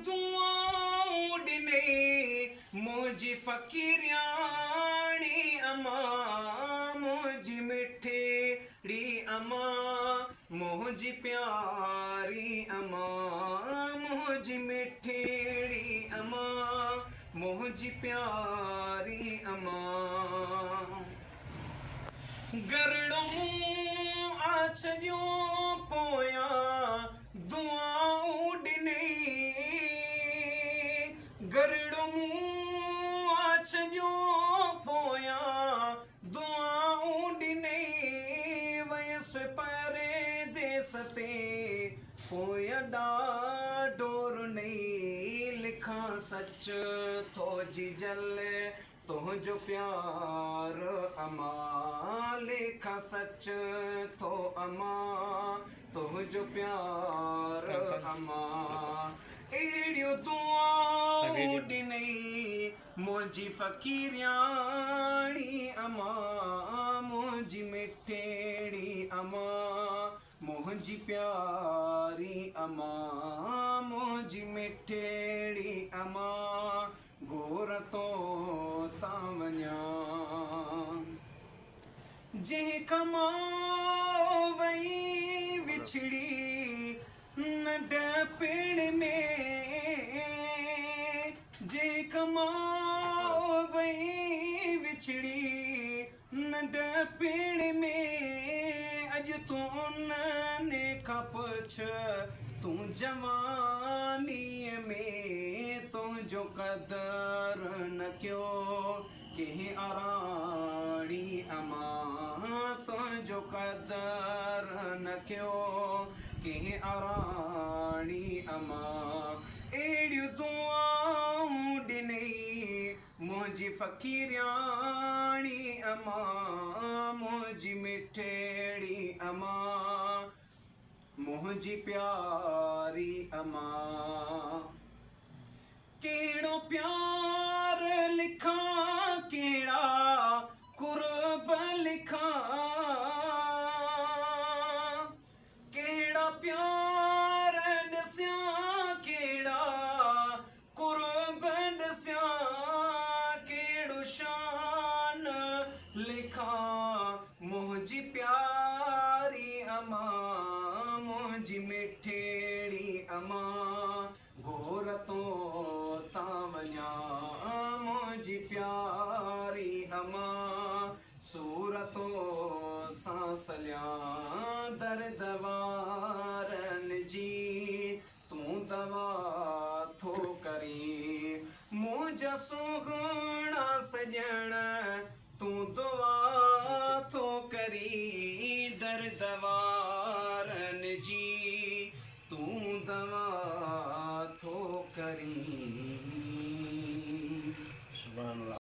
दुआऊं ॾिने मुंहिंजी फ़क़ीरियाणी अमा मुंहिंजी मिठड़ी अमा मुंहिंजी प्यारी अमा मुंहिंजी मिठड़ी अमा मुंहिंजी प्यारी अमा गरड़ो मुंहुं आ छॾियो पोयां दुआऊं ॾिने गरड़ो मुंहुं आ छॾियो पोयां दुआऊं ॾिने वयसि परदेस ते पोयां ॾाढो रुने लिखां सच थो जी जल तुंहिंजो प्यार अमा लेखा सच थो अमा तुंहिंजो प्यार अमा अहिड़ियूं दुआऊं ॾिनई मुंहिंजी फ़क़ीरियाणी अमा मुंहिंजी मिठड़ी अमा मुंहिंजी प्यारी अमा मुंहिंजी मिठड़ी अमा गोर तो ता वञा जंहिं कमाओ वई विछड़ी नंढपिण में जंहिं कमाओ वई विछड़ी नंढपिण में अॼु तूं उन्हनि खां पुछ तूं जवानीअ में तुंहिंजो क़दर न कयो कंहिं अराड़ी अमा तुंहिंजो क़दर न कयो कंहिं अराड़ी अमा अहिड़ियूं दुआऊं ॾिनई मुंहिंजी फ़क़ीरियाणी अमा मुंहिंजी मिठड़ी अमा मुंहिंजी प्यारी अमा कहिड़ो प्यार लिखां कहिड़ा कुर्ब लिखां कहिड़ा प्यार ॾिसां कहिड़ा कुर्ब ॾिसां कहिड़ो शान लिखां मुंहिंजी प्यारी अमा मुंहिंजी मिठड़ी अमा गोर तो ता वञा मुंहिंजी प्यारी अमा सूरतो सां सलियां दर्द वारनि जी तूं दवा थो करी मुंहिंजा सुहिणा सॼण तूं दुआ थो करी दर्द वारनि जी तूं दवा थो करी।